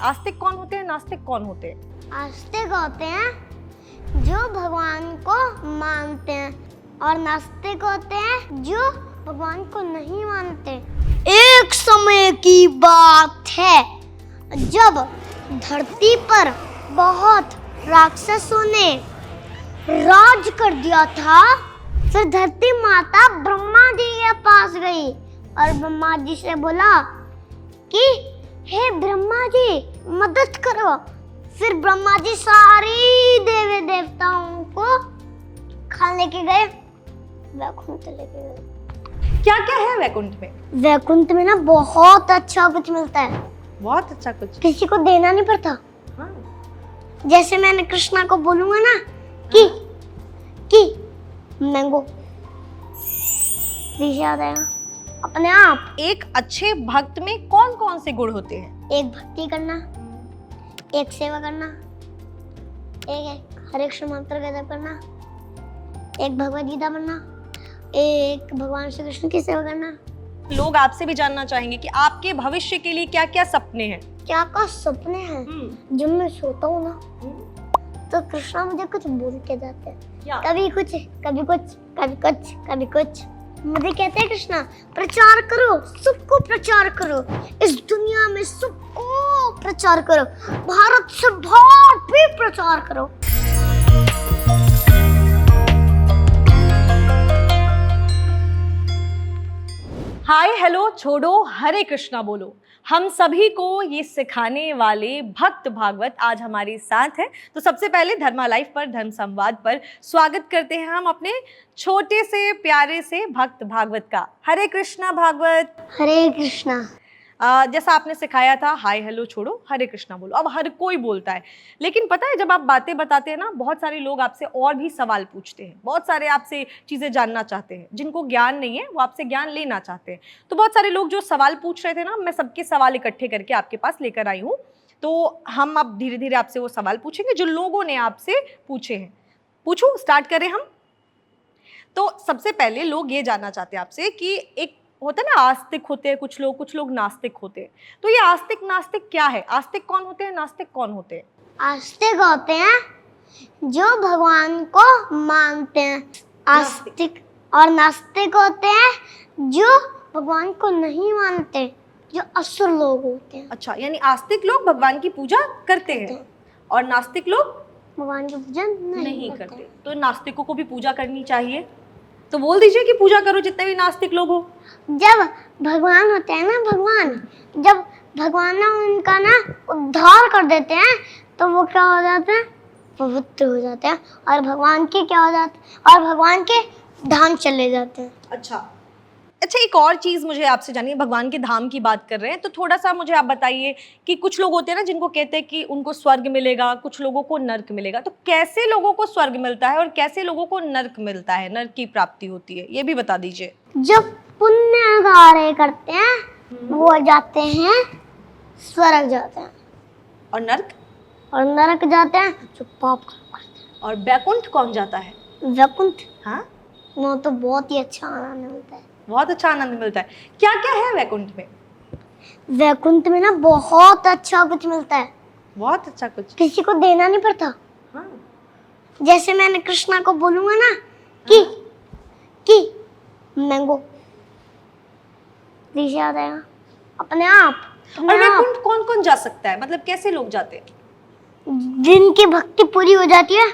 आस्तिक कौन होते हैं, नास्तिक कौन होते हैं? आस्तिक होते हैं जो भगवान को मानते हैं और नास्तिक होते हैं जो भगवान को नहीं मानते। एक समय की बात है जब धरती पर बहुत राक्षसों ने राज कर दिया था। फिर धरती माता ब्रह्मा जी के पास गई और ब्रह्मा जी से बोला कि हे ब्रह्मा जी मदद करो। फिर ब्रह्मा जी सारी देवी देवताओं को खा लेके गए, वैकुंठ लेके गए। क्या क्या है वैकुंठ में? वैकुंठ में ना बहुत अच्छा कुछ मिलता है, बहुत अच्छा कुछ। किसी को देना नहीं पड़ता। हाँ। जैसे मैंने कृष्णा को बोलूंगा ना कि मैंगो, दिशा आ जाएगा अपने आप। एक अच्छे भक्त में कौन कौन से गुण होते हैं? एक भक्ति करना, एक सेवा करना, एक हरे कृष्ण मंत्र का जप करना, एक भगवद गीता पढ़ना, एक भगवान श्री कृष्ण की सेवा करना। लोग आपसे भी जानना चाहेंगे कि आपके भविष्य के लिए क्या क्या सपने हैं? क्या का सपने हैं? जब मैं सोता हूँ ना तो कृष्णा मुझे कुछ बोल के जाते हैं, कभी कुछ कभी कुछ कभी कुछ कभी कुछ। मुझे कहते हैं कृष्णा प्रचार करो, सबको प्रचार करो, इस दुनिया में सबको प्रचार करो, भारत से बाहर भी प्रचार करो। हाय हेलो छोड़ो हरे कृष्णा बोलो, हम सभी को ये सिखाने वाले भक्त भागवत आज हमारे साथ हैं। तो सबसे पहले धर्मा लाइफ पर, धर्म संवाद पर स्वागत करते हैं हम अपने छोटे से प्यारे से भक्त भागवत का। हरे कृष्णा भागवत। हरे कृष्णा। जैसा आपने सिखाया था हाय हेलो छोड़ो हरे कृष्णा बोलो, अब हर कोई बोलता है। लेकिन पता है जब आप बातें बताते हैं ना, बहुत सारे लोग आपसे और भी सवाल पूछते हैं, बहुत सारे आपसे चीज़ें जानना चाहते हैं। जिनको ज्ञान नहीं है वो आपसे ज्ञान लेना चाहते हैं। तो बहुत सारे लोग जो सवाल पूछ रहे थे ना, मैं सबके सवाल इकट्ठे करके आपके पास लेकर आई हूँ। तो हम अब धीरे धीरे आपसे वो सवाल पूछेंगे जो लोगों ने आपसे पूछे हैं। पूछूं, स्टार्ट करें हम? तो सबसे पहले लोग ये जानना चाहते हैं आपसे कि एक होता है ना, आस्तिक होते हैं कुछ लोग नास्तिक होते हैं। तो ये आस्तिक नास्तिक क्या है? आस्तिक कौन होते हैं, नास्तिक कौन होते हैं? आस्तिक होते हैं जो भगवान को मानते हैं, आस्तिक। और नास्तिक होते हैं जो भगवान को नहीं मानते, जो असुर लोग होते हैं। अच्छा, यानी आस्तिक लोग भगवान की पूजा करते हैं और नास्तिक लोग भगवान की पूजा नहीं करते। तो नास्तिकों को भी पूजा करनी चाहिए, तो बोल दीजिए कि पूजा करो जितने भी नास्तिक लोग हो। जब भगवान होते हैं ना, जब भगवान ना उनका ना उद्धार कर देते हैं तो वो क्या हो जाते हैं? पवित्र हो जाते हैं और भगवान के क्या हो जाते हैं? और भगवान के धाम चले जाते हैं। अच्छा, एक और चीज़ मुझे आपसे जाननी है। भगवान के धाम की बात कर रहे हैं तो थोड़ा सा मुझे आप बताइए कि कुछ लोग होते हैं ना जिनको कहते हैं कि उनको स्वर्ग मिलेगा, कुछ लोगों को नर्क मिलेगा। तो कैसे लोगों को स्वर्ग मिलता है और कैसे लोगों को नर्क मिलता है, नर्क की प्राप्ति होती है, ये भी बता दीजिए। जब पुण्य कार्य करते हैं वो जाते हैं स्वर्ग जाते हैं, और नर्क? और नरक जाते हैं जो पाप करते हैं। और वैकुंठ कौन जाता है? वैकुंठ, हाँ, वो तो बहुत ही अच्छा आनंद मिलता है। बहुत अच्छा आनंद मिलता है। क्या क्या है वैकुंठ में? वैकुंठ में ना बहुत अच्छा कुछ मिलता है, बहुत अच्छा कुछ। किसी को देना नहीं पड़ता। हाँ। जैसे मैंने कृष्णा को बोलूंगा ना कि मैंगो, दिशा आ जाएगा अपने आप। और वैकुंठ कौन कौन जा सकता है, मतलब कैसे लोग जाते हैं? जिनकी भक्ति पूरी हो जाती है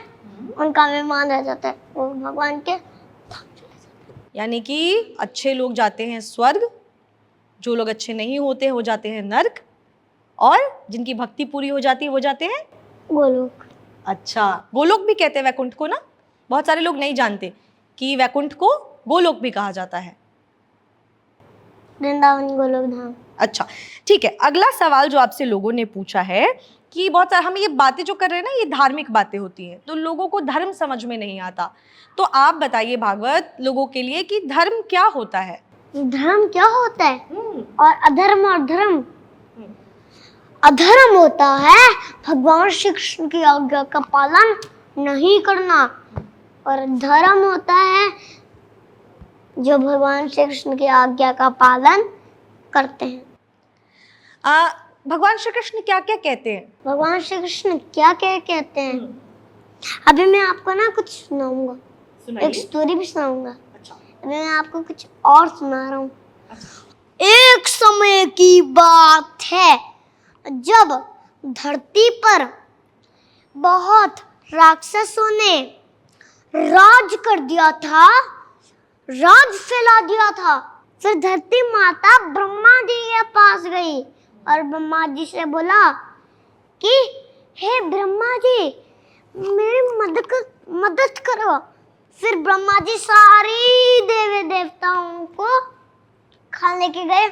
उनका मेहमान रह जाता है, वो भगवान के। यानी कि अच्छे लोग जाते हैं स्वर्ग, जो लोग अच्छे नहीं होते वो जाते हैं नर्क, और जिनकी भक्ति पूरी हो जाती है वो जाते हैं गोलोक। अच्छा, गोलोक भी कहते हैं वैकुंठ को ना। बहुत सारे लोग नहीं जानते कि वैकुंठ को गोलोक भी कहा जाता है। वृंदावन गोलोक धाम। अच्छा, ठीक है। अगला सवाल जो आपसे लोगों ने पूछा है कि बहुत सारे हम ये बातें जो कर रहे हैं ना, ये धार्मिक बातें होती हैं, तो लोगों को धर्म समझ में नहीं आता। तो आप बताइए भागवत लोगों के लिए कि धर्म क्या होता है? धर्म क्या होता है और अधर्म और धर्म? अधर्म होता है भगवान श्री कृष्ण की आज्ञा का पालन नहीं करना, और धर्म होता है जो भगवान श्री कृष्ण की आज्ञा का पालन करते हैं। भगवान श्री कृष्ण क्या क्या कहते हैं? भगवान श्री कृष्ण क्या क्या कहते हैं? अभी मैं आपको ना कुछ सुनाऊंगा, एक स्टोरी भी सुनाऊंगा। अच्छा। अभी मैं आपको कुछ और सुना रहा हूँ। एक समय की बात है जब धरती पर बहुत राक्षसों ने राज कर दिया था, राज फैला दिया था। फिर धरती माता ब्रह्मा जी के पास गई और ब्रह्मा जी से बोला कि हे ब्रह्मा जी, मेरी मदद करो। फिर ब्रह्मा जी सारी देवी देवताओं को खाने लेके गए,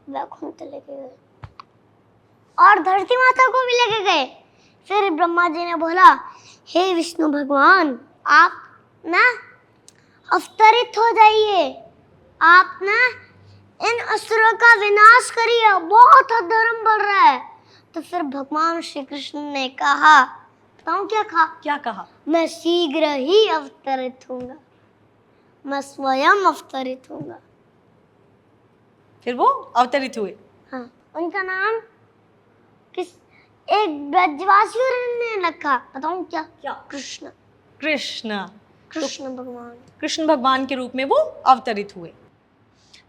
वैकुंठ लेके गए और धरती माता को भी लेके गए। फिर ब्रह्मा जी ने बोला, हे विष्णु भगवान, आप ना अवतरित हो जाइए, आप ना इन असुरों का विनाश करिए, बहुत अधर्म बढ़ रहा है। तो फिर भगवान श्री कृष्ण ने कहा, बताऊं क्या कहा? मैं शीघ्र ही अवतरित होऊंगा, मैं स्वयं अवतरित होऊंगा। फिर वो अवतरित हुए। हाँ, उनका नाम एक ब्रजवासियों ने रखा, बताऊं क्या? कृष्ण। कृष्ण भगवान के रूप में वो अवतरित हुए।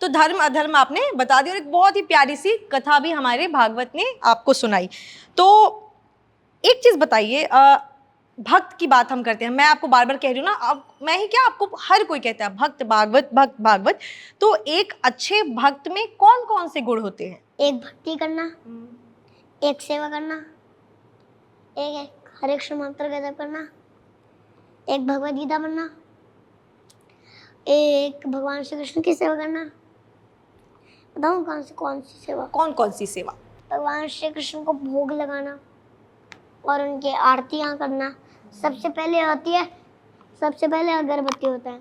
तो धर्म अधर्म आपने बता दिया और एक बहुत ही प्यारी सी कथा भी हमारे भागवत ने आपको सुनाई। तो एक चीज बताइए, भक्त की बात हम करते हैं, मैं आपको बार बार कह रही हूँ ना, अब मैं ही क्या, आपको हर कोई कहता है भक्त भागवत, भक्त भागवत। तो एक अच्छे भक्त में कौन कौन से गुण होते हैं? एक भक्ति करना, एक सेवा करना, एक हरे कृष्ण मंत्र का जप करना, एक भगवद गीता पढ़ना, एक भगवान श्री कृष्ण की सेवा करना। बताऊं कौन सी सेवा? कौन सी सेवा? भगवान श्री कृष्ण को भोग लगाना और उनकी आरतियां करना। सबसे पहले अगरबत्ती होता है,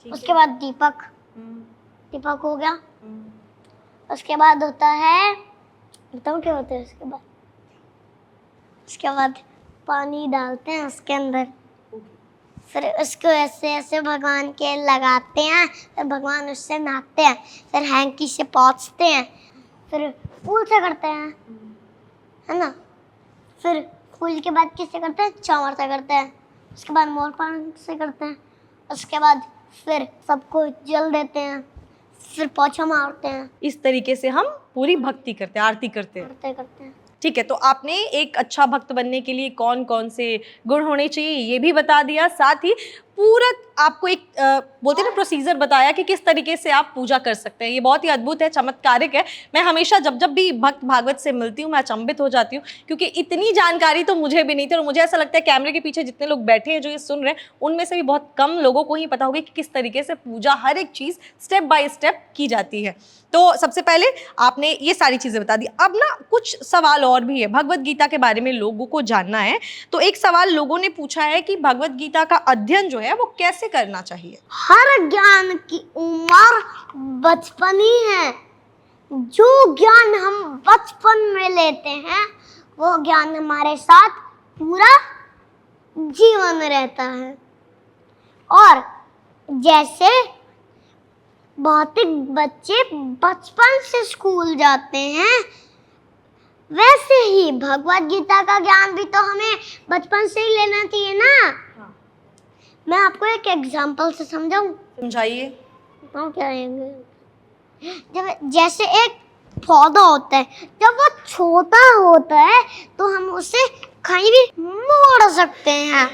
उसके बाद दीपक हो गया, उसके बाद होता है, बताऊं क्या होता है उसके बाद पानी डालते हैं उसके अंदर, फिर उसको ऐसे ऐसे भगवान के लगाते हैं, फिर भगवान उससे नहाते हैं, फिर हैंकी से पोंछते हैं, फिर फूल से करते हैं, है ना। फिर फूल के बाद किससे करते हैं? चावल से करते हैं। उसके बाद मोर पंख से करते हैं। उसके बाद फिर सबको जल देते हैं, फिर पोछा मारते हैं। इस तरीके से हम पूरी भक्ति करते हैं, आरती करते हैं। ठीक है, तो आपने एक अच्छा भक्त बनने के लिए कौन कौन से गुण होने चाहिए ये भी बता दिया, साथ ही पूरा आपको एक बोलते हैं ना प्रोसीजर बताया कि किस तरीके से आप पूजा कर सकते हैं। ये बहुत ही अद्भुत है, चमत्कारिक है। मैं हमेशा जब भी भक्त भागवत से मिलती हूँ मैं अचंभित हो जाती हूँ, क्योंकि इतनी जानकारी तो मुझे भी नहीं थी। और मुझे ऐसा लगता है कैमरे के पीछे जितने लोग बैठे हैं जो ये सुन रहे हैं, उनमें से भी बहुत कम लोगों को ही पता होगा कि किस तरीके से पूजा हर एक चीज़ स्टेप बाय स्टेप की जाती है। तो सबसे पहले आपने ये सारी चीज़ें बता दी। अब ना कुछ सवाल और भी है, भगवत गीता के बारे में लोगों को जानना है। तो एक सवाल लोगों ने पूछा है कि भगवत गीता का अध्ययन जो है वो कैसे करना चाहिए? हर ज्ञान की उम्र बचपन ही है। जो ज्ञान हम बचपन में लेते हैं वो ज्ञान हमारे साथ पूरा जीवन रहता है। और जैसे भौतिक बच्चे बचपन से स्कूल जाते हैं, वैसे ही भगवत गीता का ज्ञान भी तो हमें बचपन से ही लेना चाहिए ना। हाँ। मैं आपको एक एग्जांपल से समझाऊं? समझाइए। क्या जब जैसे एक पौधा होता है, जब वो छोटा होता है तो हम उसे कहीं भी मोड़ सकते हैं,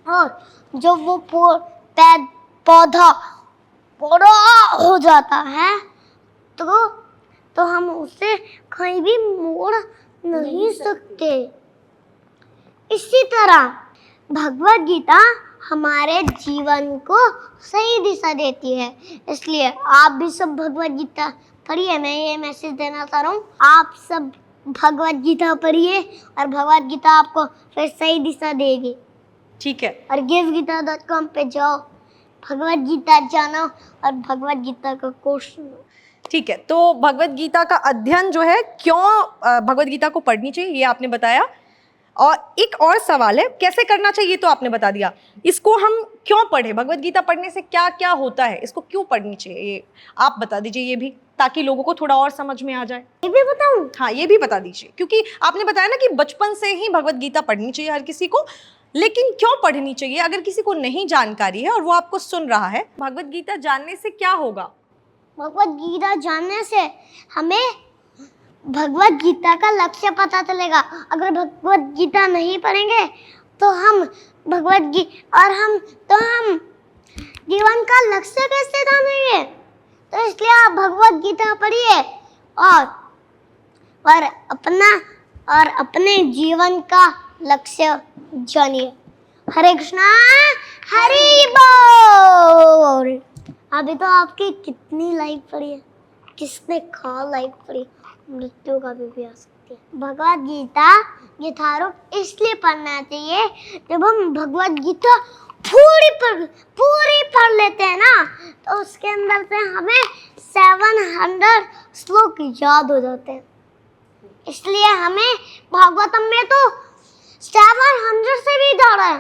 और जब वो पौधा बड़ा हो जाता है तो हम उसे कहीं भी मोड़ नहीं सकते। इसी तरह भगवत गीता हमारे जीवन को सही दिशा देती है। इसलिए आप भी सब भगवत गीता पढ़िए। मैं ये मैसेज देना चाह रहा हूँ, आप सब भगवत गीता पढ़िए और भगवत गीता आपको फिर सही दिशा देगी। ठीक है। और givegita.com पे जाओ, भगवत गीता जानो और भगवत गीता का कोर्स सुनो। ठीक है, तो भगवत गीता का अध्ययन जो है, क्यों भगवत गीता को पढ़नी चाहिए ये आपने बताया। और एक और सवाल है, कैसे करना चाहिए तो आपने बता दिया। इसको हम क्यों पढ़े? भगवत गीता पढ़ने से क्या क्या होता है, इसको क्यों पढ़नी चाहिए ये आप बता दीजिए। ये भी ताकि लोगों को थोड़ा और समझ में आ जाए? ये भी बताऊं? हाँ, ये भी बता दीजिए, क्योंकि आपने बताया ना कि बचपन से ही भगवत गीता पढ़नी चाहिए हर किसी को। लेकिन क्यों पढ़नी चाहिए अगर किसी को नहीं जानकारी है और वो आपको सुन रहा है? भगवत गीता जानने से क्या होगा? भगवत गीता जानने से हमें भगवत गीता का लक्ष्य पता चलेगा। अगर भगवत गीता नहीं पढ़ेंगे तो हम हम जीवन का लक्ष्य कैसे जानेंगे? तो इसलिए आप भगवत गीता पढ़िए और अपने जीवन का लक्ष्य जानिए। हरे कृष्णा, हरि बोल। अभी तो आपकी कितनी लाइफ पड़ी है, किसने खा लाइफ पड़ी, मृत्यु का भी आ सकती है। भगवत गीता यथारूप इसलिए पढ़ना चाहिए, जब हम भगवत गीता पूरी पढ़ लेते हैं ना, तो उसके अंदर से हमें 700 श्लोक याद हो जाते हैं। इसलिए हमें भागवतम में तो 700 से भी ज्यादा है।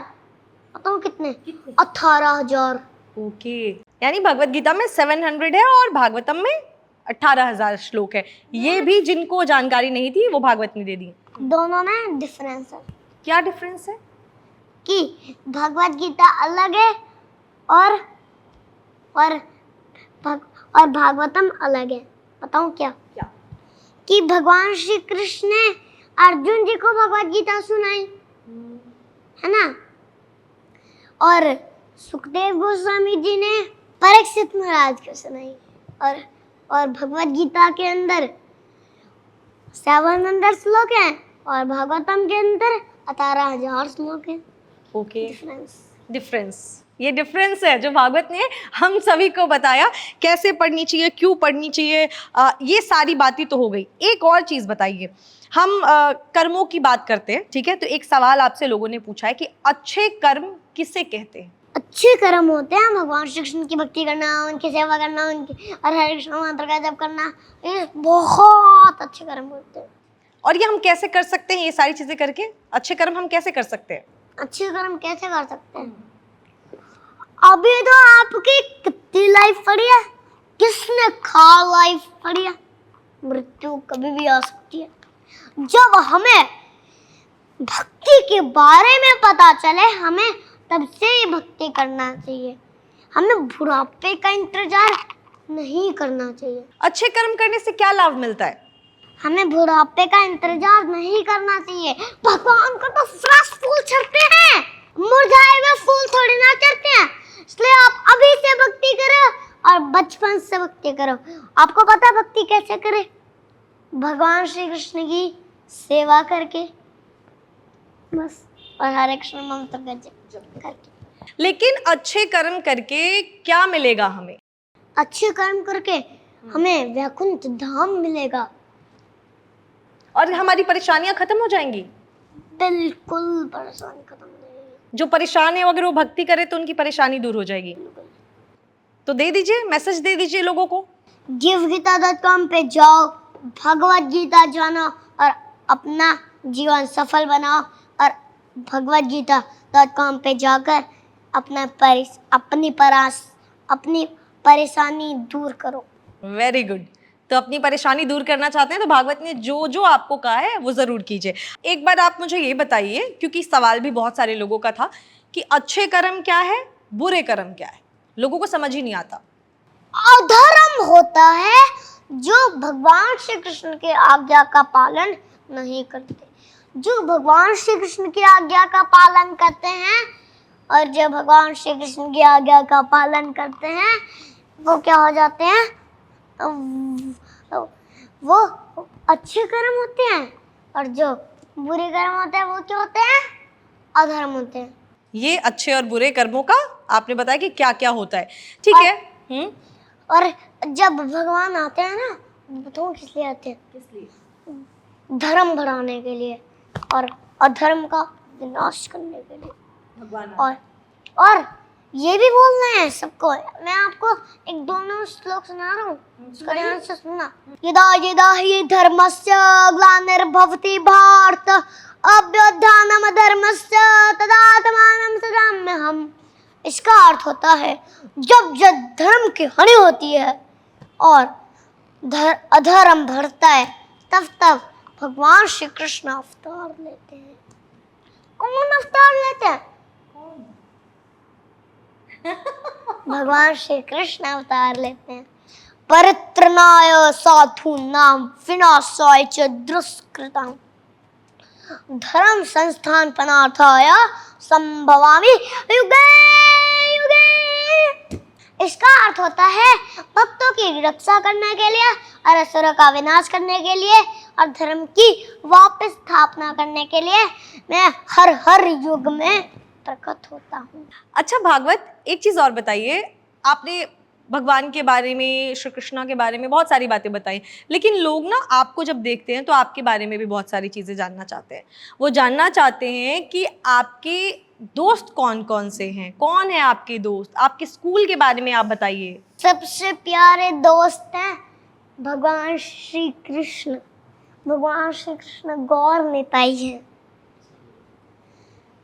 बताओ कितने? 18,000। ओके, यानी भगवत गीता में 700 है और भागवतम में 18,000 श्लोक है। ये भी जिनको जानकारी नहीं थी वो भागवत ने दे दी। दोनों में डिफरेंस है। क्या डिफरेंस है? कि भगवत गीता अलग है और भागवतम अलग है। बताऊं क्या? क्या? कि भगवान श्री कृष्ण ने अर्जुन जी को भगवत गीता सुनाई, है ना, और सुखदेव गोस्वामी जी ने परीक्षित महाराज को सुनाई। और भगवत गीता के अंदर 700 श्लोक हैं और भागवतम के अंदर 18,000 श्लोक हैं। ओके, डिफरेंस, ये डिफरेंस है जो भागवत ने हम सभी को बताया, कैसे पढ़नी चाहिए, क्यों पढ़नी चाहिए। ये सारी बातें तो हो गई। एक और चीज़ बताइए, हम कर्मों की बात करते हैं, ठीक है? तो एक सवाल आपसे लोगों ने पूछा है कि अच्छे कर्म किसे कहते हैं? अच्छे कर्म होते हैं भगवान श्री कृष्ण की भक्ति करना, उनकी सेवा करना, उनकी और हरे कृष्ण मंत्र का जप करना। ये बहुत अच्छे कर्म होते हैं। और ये हम कैसे कर सकते हैं? ये सारी चीज़ें करके अच्छे कर्म हम कैसे कर सकते हैं? अच्छे कर्म कैसे कर सकते हैं? अभी तो आपकी कितनी लाइफ पड़ी है, किसने खा लाइफ पड़ी है, मृत्यु कभी भी आ सकती है। जब हमें भक्ति के बारे में पता चले, हमें तब से ही भक्ति करना चाहिए। हमें बुढ़ापे का इंतजार नहीं करना चाहिए। अच्छे कर्म करने से क्या लाभ मिलता है? हमें बुढ़ापे का इंतजार नहीं करना चाहिए। भगवान को तो फ्रेश फूल चढ़ते हैं, मुरझाए हुए फूल थोड़ी ना चढ़ते हैं। इसलिए आप अभी से भक्ति करो और बचपन से भक्ति करो। आपको पता है भक्ति कैसे करें? भगवान श्री कृष्ण की सेवा करके बस, और हरे कृष्ण मंत्र का जप करके। लेकिन अच्छे कर्म करके क्या मिलेगा हमें? अच्छे कर्म करके हमें वैकुंठ धाम मिलेगा और हमारी परेशानियां खत्म हो जाएंगी। बिल्कुल परेशानी खत्म हो जाएगी। जो परेशान है अगर वो भक्ति करे तो उनकी परेशानी दूर हो जाएगी। तो दे दीजिए, मैसेज दे दीजिए लोगों को। givegita.com पे जाओ, भगवत गीता जानो और अपना जीवन सफल बनाओ। और भगवत गीता.com पे जाकर अपनी परेशानी दूर करो। Very good. तो अपनी परेशानी दूर करना चाहते हैं तो भागवत ने जो जो आपको कहा है वो ज़रूर कीजिए। एक बार आप मुझे ये बताइए, क्योंकि सवाल भी बहुत सारे लोगों का था कि अच्छे कर्म क्या है, बुरे कर्म क्या है? लोगों को समझ ही नहीं आता। अधर्म होता है जो भगवान श्री कृष्ण की आज्ञा का पालन नहीं करते। जो भगवान श्री कृष्ण की आज्ञा का पालन करते हैं और जो भगवान श्री कृष्ण की आज्ञा का पालन करते हैं वो क्या हो जाते हैं? वो अच्छे कर्म होते हैं। और जो बुरे कर्म होते हैं वो क्या होते हैं? अधर्म होते हैं। ये अच्छे और बुरे कर्मों का आपने बताया कि क्या क्या होता है, ठीक है। और जब भगवान आते हैं ना, बताओ किस लिए आते हैं? किस लिए? धर्म बढ़ाने के लिए और अधर्म का विनाश करने के लिए। भगवान और ये भी बोलना है सबको। मैं आपको एक दोनों श्लोक सुना रहा हूँ, उसका ध्यान से सुनना। यदा यदा हि धर्मस्य ग्लानिर्भवति भारत अभ्युत्थानम् अधर्मस्य तदात्मानं सृजाम्यहम्। इसका अर्थ होता है जब जब धर्म की हानि होती है और अधर्म बढ़ता है, तब तब भगवान श्री कृष्ण अवतार लेते हैं। कौन अवतार लेते हैं? भगवान श्री कृष्ण अवतार लेते हैं। परित्रणाय साधूनां विनाशाय च दुष्कृतां धर्म संस्थापनार्थाय संभवामि युगे युगे। इसका अर्थ होता है भक्तों की रक्षा करने के लिए और असुरों का विनाश करने के लिए और धर्म की वापस स्थापना करने के लिए मैं हर हर युग में प्रकट होता हूँ। अच्छा भागवत, एक चीज़ और बताइए, आपने भगवान के बारे में, श्री कृष्णा के बारे में बहुत सारी बातें बताई, लेकिन लोग ना आपको जब देखते हैं तो आपके बारे में भी बहुत सारी चीज़ें जानना चाहते हैं। वो जानना चाहते हैं कि आपके दोस्त कौन कौन से हैं, कौन है आपके दोस्त, आपके स्कूल के बारे में आप बताइए। सबसे प्यारे दोस्त हैं भगवान श्री कृष्ण। भगवान श्री कृष्ण गौर निताई है।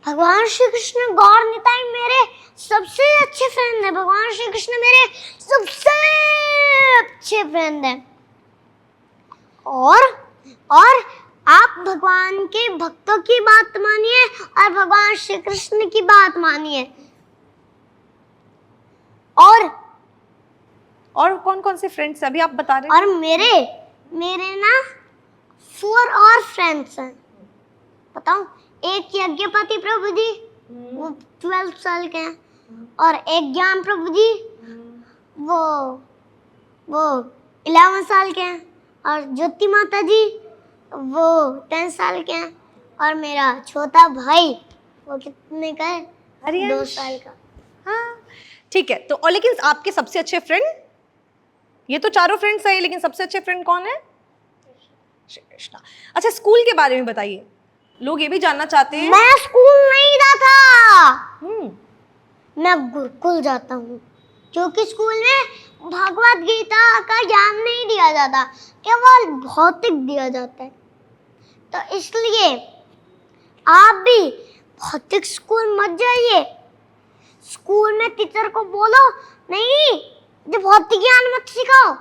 भगवान श्री कृष्ण गौर निताई मेरे सबसे अच्छे फ्रेंड है। भगवान श्री कृष्ण मेरे सबसे अच्छे फ्रेंड है। और आप भगवान के भक्तों की बात मानिए और भगवान श्री कृष्ण की बात मानिए। और कौन कौन से फ्रेंड्स अभी आप बता रहे हैं? और मेरे ना 4 और फ्रेंड्स हैं। बताऊं? एक यज्ञपति प्रभु जी, वो 12 साल के हैं, और एक ज्ञान प्रभु जी, वो 11 साल के हैं, और ज्योति माता जी वो 10 साल के हैं, और मेरा छोटा भाई वो कितने का है? 2 साल का। हाँ ठीक है। तो और लेकिन आपके सबसे अच्छे फ्रेंड, ये तो चारों फ्रेंड्स हैं, लेकिन सबसे अच्छे फ्रेंड कौन है? श्री कृष्णा। अच्छा स्कूल के बारे में बताइए, लोग ये भी जानना चाहते हैं। मैं स्कूल नहीं जाता, मैं गुरुकुल जाता हूँ, क्योंकि स्कूल में भगवत गीता का ज्ञान नहीं दिया जाता, केवल भौतिक दिया जाता है। तो इसलिए आप भी भौतिक स्कूल मत जाइए। स्कूल में टीचर को बोलो, नहीं मुझे भौतिक ज्ञान मत सिखाओ,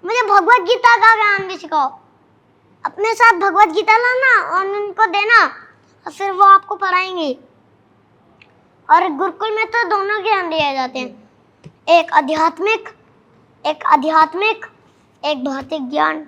मुझे भगवत गीता का ज्ञान भी सिखाओ। अपने साथ भगवत गीता लाना और उनको देना, और फिर वो आपको पढ़ाएंगे। और गुरुकुल में तो दोनों ज्ञान दिए जाते हैं, एक आध्यात्मिक, एक भौतिक ज्ञान,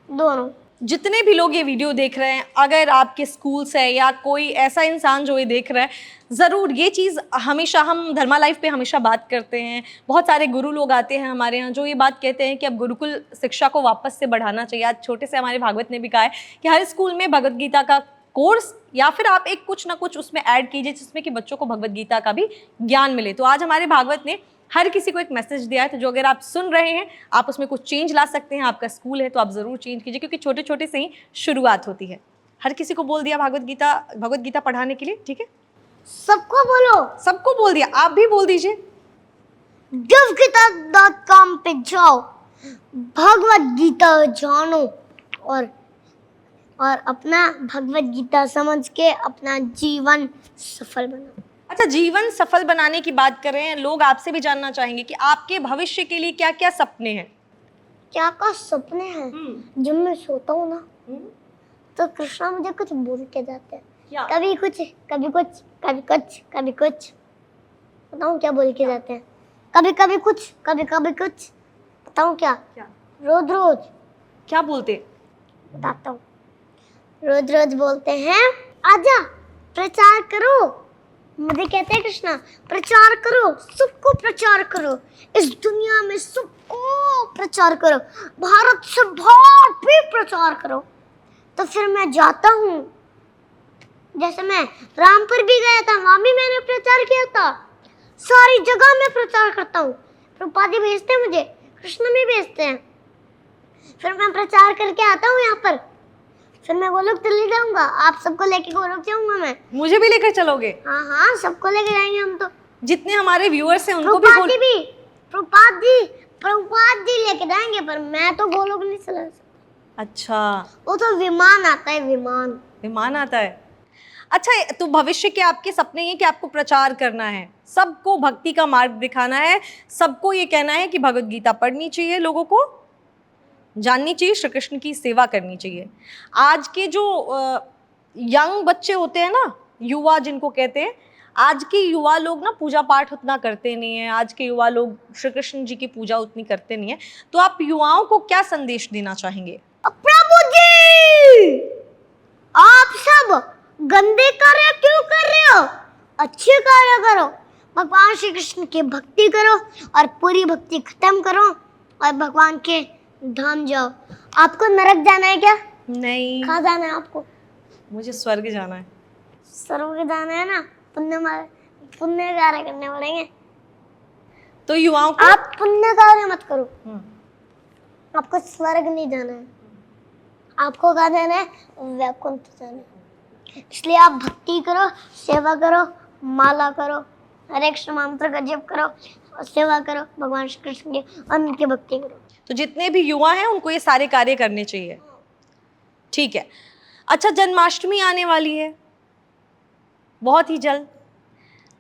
दोनों। जितने भी लोग ये वीडियो देख रहे हैं, अगर आपके स्कूल से या कोई ऐसा इंसान जो ये देख रहा है, ज़रूर ये चीज़ हमेशा हम धर्मा लाइफ पे हमेशा बात करते हैं। बहुत सारे गुरु लोग आते हैं हमारे यहाँ जो ये बात कहते हैं कि अब गुरुकुल शिक्षा को वापस से बढ़ाना चाहिए। आज छोटे से हमारे भागवत ने भी कहा है कि हर स्कूल में भगवत गीता का कोर्स या फिर आप एक कुछ ना कुछ उसमें ऐड कीजिए, जिसमें कि बच्चों को भगवत गीता का भी ज्ञान मिले। तो आज हमारे भागवत ने हर किसी को एक मैसेज दिया है, तो जो अगर आप सुन रहे हैं आप उसमें कुछ चेंज ला सकते हैं। आपका स्कूल है तो आप ज़रूर चेंज कीजिए, क्योंकि छोटे छोटे से ही शुरुआत होती है। हर किसी को बोल दिया भगवत गीता पढ़ाने के लिए, ठीक है? सबको बोलो, सबको बोल दिया, आप भी बोल दीजिए। devgita.com पे जाओ, भगवत गीता जानो और अपना भगवत गीता समझ के अपना जीवन सफल बनाओ। अच्छा, जीवन सफल बनाने की बात कर रहे हैं, लोग आपसे भी जानना चाहेंगे कि आपके भविष्य के लिए क्या क्या सपने हैं? क्या क्या सपने हैं? जब मैं सोता हूँ ना तो कृष्णा मुझे कुछ बोल के जाते हैं। क्या? कभी कुछ, कभी कुछ, कभी कुछ, कभी कुछ। बताऊँ क्या बोल के जाते हैं? कभी कभी कुछ, कभी कभी कुछ। बताऊँ क्या? रोज रोज। क्या बोलते? बताता हूँ। रोज रोज बोलते हैं, आजा प्रचार करो। मुझे कहते हैं कृष्णा, प्रचार करो, सबको प्रचार करो, इस दुनिया में सबको प्रचार करो, भारत से बाहर भी प्रचार करो। तो फिर मैं जाता हूँ, जैसे मैं रामपुर भी गया था, वहां भी मैंने प्रचार किया था। सारी जगह मैं प्रचार करता हूँ। प्रभुपाद जी भेजते हैं मुझे, कृष्ण भी भेजते हैं। फिर मैं प्रचार करके आता हूँ यहाँ पर, फिर मैं गोलोक चले जाऊंगा। आप सबको लेके गोलोक जाऊंगा मैं। मुझे भी लेकर चलोगे? हाँ हाँ, सबको लेके जाएंगे हम तो। जितने हमारे व्यूअर्स हैं उनको भी प्रभुपाद जी लेके जाएंगे, पर मैं तो गोलोक नहीं चला सकता। अच्छा, वो तो विमान आता है, विमान आता है। अच्छा, तो भविष्य के आपके सपने हैं कि आपको प्रचार करना है, सबको भक्ति का मार्ग दिखाना है, सबको ये कहना है कि भगवत गीता पढ़नी चाहिए लोगों को। जाननी चाहिए, श्री कृष्ण की सेवा करनी चाहिए। आज के जो यंग बच्चे होते हैं ना, युवा जिनको कहते हैं, आज के युवा लोग ना पूजा पाठ उतना करते नहीं है, आज के युवा लोग श्री कृष्ण जी की पूजा उतनी करते नहीं है। तो आप युवाओं को क्या संदेश देना चाहेंगे? प्रभु जी, आप सब गंदे कार्य क्यों कर रहे हो? अच्छे कार्य करो, भगवान श्री कृष्ण की भक्ति करो और पूरी भक्ति खत्म करो और भगवान के धाम जाओ। आपको नरक जाना है क्या? नहीं, कहाँ जाना है आपको? मुझे स्वर्ग जाना है। स्वर्ग जाना है ना, पुण्य कार्य करने पड़ेंगे। तो युवाओं को आप पुण्य कार्य मत करो, हम्म, आपको स्वर्ग नहीं जाना है, आपको कहाँ जाना है? वैकुंठ जाना है। इसलिए आप भक्ति करो, सेवा करो, माला करो, हरे कृष्ण मंत्र का जप करो और सेवा करो भगवान श्री कृष्ण की और उनकी भक्ति करो। तो जितने भी युवा हैं उनको ये सारे कार्य करने चाहिए। ठीक है। अच्छा, जन्माष्टमी आने वाली है बहुत ही जल्द।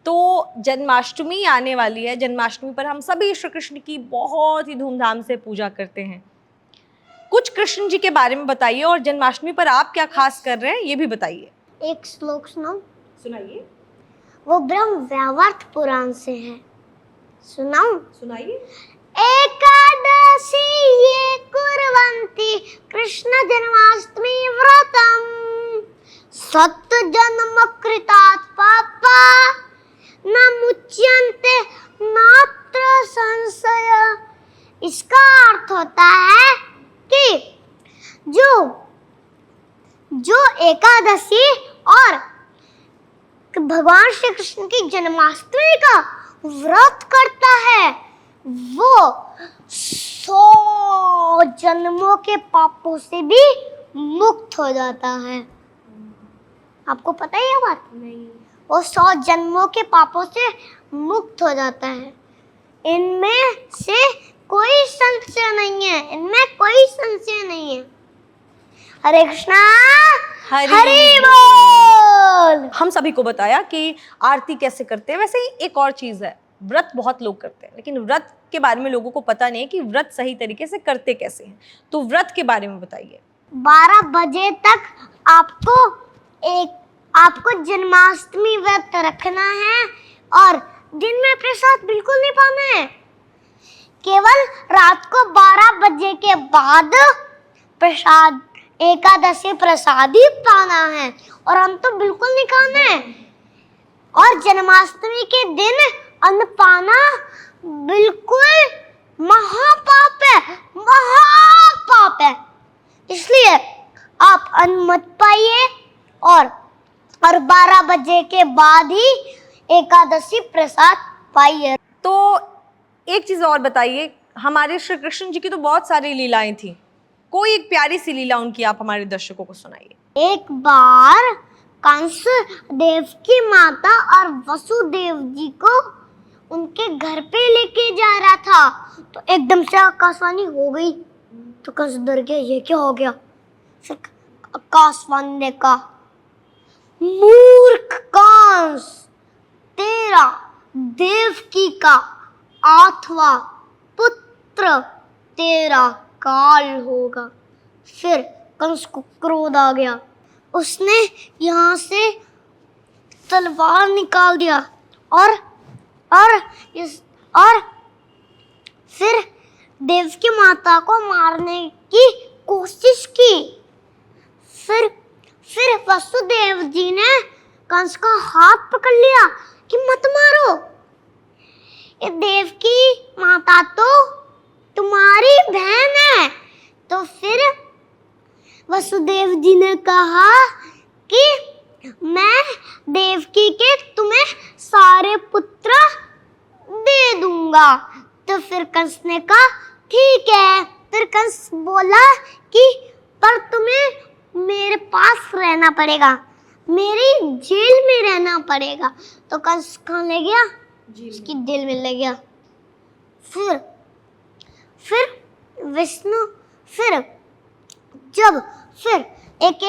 तो जन्माष्टमी आने वाली है, जन्माष्टमी पर हम सभी श्री कृष्ण की बहुत ही धूमधाम से पूजा करते हैं। कुछ कृष्ण जी के बारे में बताइए और जन्माष्टमी पर आप क्या खास कर रहे हैं ये भी बताइए। एक श्लोक सुनाओ। सुनाइए। वो ब्रह्म वैवर्त पुराण से है, सुनाऊं? सुनाइए। एकादशी ये कुर्वन्ति कृष्ण जन्माष्टमी व्रतम सत्य जन्म कृतात् पापा न मुच्यन्ते नात्र संशय। इसका अर्थ होता है कि जो एकादशी और भगवान श्री कृष्ण की जन्माष्टमी का व्रत करता है वो 100 जन्मों के पापों से भी मुक्त हो जाता है। आपको पता है ये बात? नहीं। वो 100 जन्मों के पापों से मुक्त हो जाता है। इनमें से कोई संशय नहीं है, इनमें कोई संशय नहीं है। हरे कृष्णा, हरि बोल। हम सभी को बताया कि आरती कैसे करते हैं। वैसे ही एक और चीज है, व्रत बहुत लोग करते हैं लेकिन व्रत के बारे में लोगों को पता नहीं है कि व्रत सही तरीके से करते कैसे हैं। तो व्रत के बारे में बताइए। 12 बजे तक आपको जन्माष्टमी व्रत रखना है और दिन में प्रसाद बिल्कुल नहीं पाना है। केवल रात को 12 बजे के बाद प्रसाद, एकादशी प्रसाद ही पाना है और अन्न तो बिल्कुल नहीं खाना है। और जन्माष्टमी के दिन अन्न पाना बिल्कुल महापाप है, महापाप है। इसलिए आप अन्न मत पाइए और 12 बजे के बाद ही एकादशी प्रसाद पाइए। तो एक चीज और बताइए, हमारे श्री कृष्ण जी की तो बहुत सारी लीलाएं थी, कोई एक प्यारी सी लीला उनकी आप हमारे दर्शकों को सुनाइए। एक बार कंस देव की माता और वसुदेव जी को उनके घर पे लेके जा रहा था तो एकदम से आकाशवाणी हो गई। तो कंस डर गया, ये क्या हो गया? फिर आकाशवाणी ने कहा, मूर्ख कंस, तेरा देवकी का 8वां पुत्र तेरा काल होगा। फिर कंस को क्रोध आ गया, उसने यहाँ से तलवार निकाल दिया और फिर देवकी माता को मारने की कोशिश की। फिर वसुदेव जी ने कंस का हाथ पकड़ लिया कि मत मारो, ये देवकी माता तो तुम्हारी बहन है। तो फिर वसुदेव जी ने कहा कि मैं देवकी के तुम्हें सारे पुत्र दे दूंगा। तो फिर कंस ने कहा ठीक है। फिर कंस बोला कि पर तुम्हें मेरे पास रहना पड़ेगा, मेरी जेल में रहना पड़ेगा। तो कंस कहाँ ले गया? उसकी जेल में ले गया। फिर विष्णु फिर एक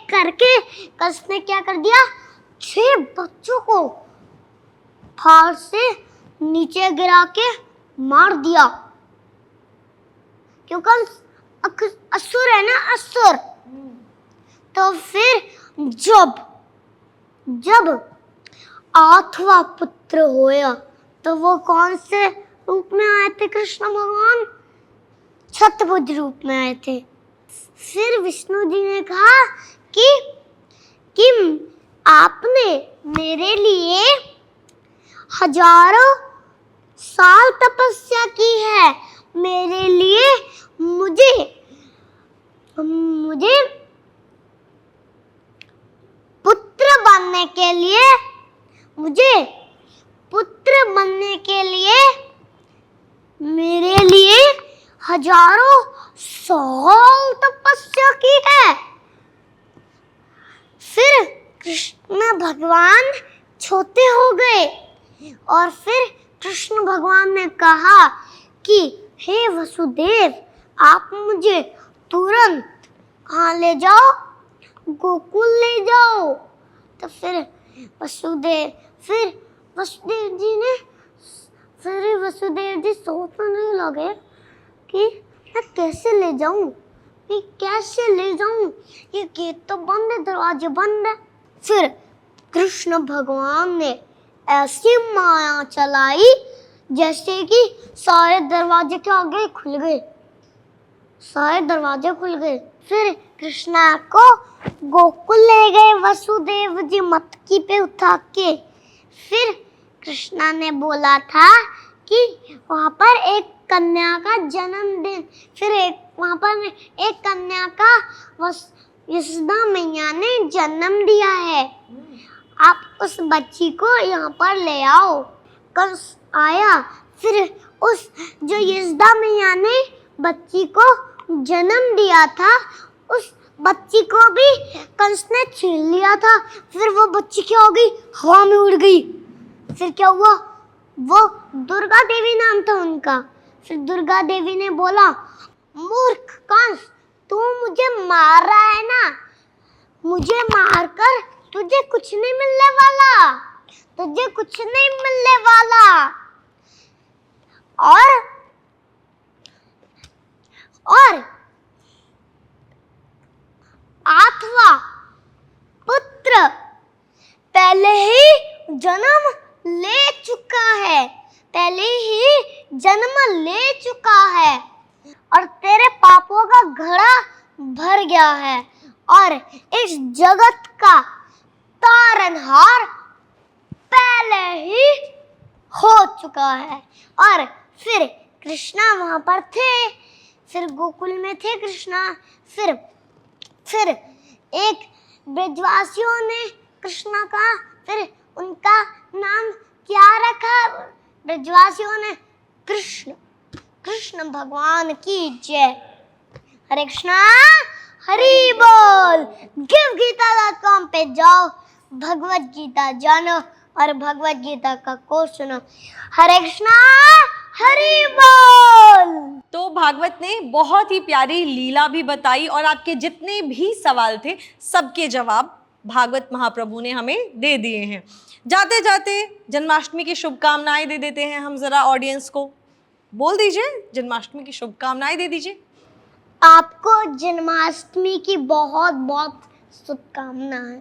करके कंस ने क्या कर दिया? 6 बच्चों को फाड़ से नीचे गिरा के मार दिया, क्योंकि असुर है ना, असुर। तो फिर जब 8वां पुत्र होया, तो वो कौन से रूप में आए थे कृष्ण भगवान? छठभुज रूप में आए थे। फिर विष्णु जी ने कहा कि आपने मेरे लिए हजारों साल तपस्या की है, मेरे लिए मुझे पुत्र बनने के लिए मेरे लिए हजारों साल तपस्या की है। फिर कृष्ण भगवान छोटे हो गए और फिर कृष्ण भगवान ने कहा कि हे वसुदेव, आप मुझे तुरंत कहाँ ले जाओ? गोकुल ले जाओ। तो फिर वसुदेव जी सोचने लगे कि मैं कैसे ले जाऊं, ये गेट तो बंद है, दरवाजे बंद है। फिर कृष्ण भगवान ने ऐसी माया चलाई जैसे कि सारे दरवाजे के आगे खुल गए। फिर कृष्णा को गोकुल ले गए वसुदेव जी मटकी पे उठा के। फिर कृष्णा ने बोला था कि वहाँ पर एक कन्या का जन्मदिन, वहाँ पर एक कन्या का यशोदा मैया ने जन्म दिया है, आप उस बच्ची को यहाँ पर ले आओ। कंस आया, फिर उस जो यशोदा मैया ने बच्ची को जन्म दिया था, उस बच्ची को भी कंस ने छीन लिया था। फिर वो बच्ची क्या हो गई? हवा में उड़ गई। फिर क्या हुआ? वो दुर्गा देवी नाम था उनका। फिर दुर्गा देवी ने बोला, मूर्ख कंस, तू मुझे मार रहा है ना, मुझे मारकर तुझे कुछ नहीं मिलने वाला। और 8वां पुत्र पहले ही जन्म ले चुका है और तेरे पापों का घड़ा भर गया है और इस जगत का तारनहार पहले ही हो चुका है। और फिर कृष्णा वहां पर थे, फिर गोकुल में थे कृष्णा। फिर एक ब्रजवासियों ने कृष्णा का, फिर उनका नाम क्या रखा? ब्रजवासियों ने कृष्ण भगवान की जय। हरे कृष्णा, हरि बोल। givegeeta.com पे जाओ, भगवत गीता जानो और भगवत गीता का कोर्स सुनो। हरे कृष्णा, हरि बोल। तो भागवत ने बहुत ही प्यारी लीला भी बताई और आपके जितने भी सवाल थे सबके जवाब भागवत महाप्रभु ने हमें दे दिए हैं। जाते जाते जन्माष्टमी की शुभकामनाएं दे देते हैं हम जरा ऑडियंस को। बोल दीजिए, जन्माष्टमी की शुभकामनाएं दे दीजिए। आपको जन्माष्टमी की बहुत बहुत शुभकामनाएं।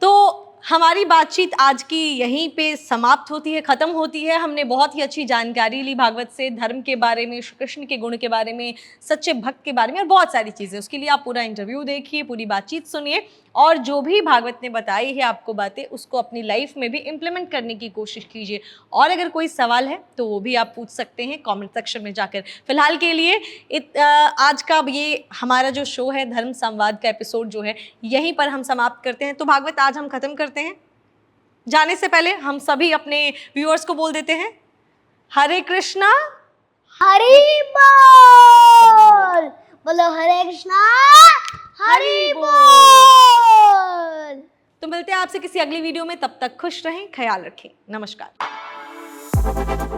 तो हमारी बातचीत आज की यहीं पे समाप्त होती है, ख़त्म होती है। हमने बहुत ही अच्छी जानकारी ली भागवत से, धर्म के बारे में, श्री कृष्ण के गुण के बारे में, सच्चे भक्त के बारे में और बहुत सारी चीज़ें। उसके लिए आप पूरा इंटरव्यू देखिए, पूरी बातचीत सुनिए और जो भी भागवत ने बताई है आपको बातें, उसको अपनी लाइफ में भी इम्प्लीमेंट करने की कोशिश कीजिए। और अगर कोई सवाल है तो वो भी आप पूछ सकते हैं कमेंट सेक्शन में जाकर। फिलहाल के लिए आज का ये हमारा जो शो है धर्म संवाद का एपिसोड जो है यहीं पर हम समाप्त करते हैं। तो भागवत आज हम ख़त्म करते हैं। जाने से पहले हम सभी अपने व्यूअर्स को बोल देते हैं, हरे कृष्णा, हरि बोल। बोलो हरे कृष्णा, हरि बोल। तो मिलते हैं आपसे किसी अगली वीडियो में, तब तक खुश रहें, ख्याल रखें, नमस्कार।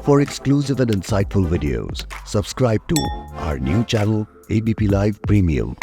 For exclusive and insightful videos, subscribe to our new channel ABP Live Premium.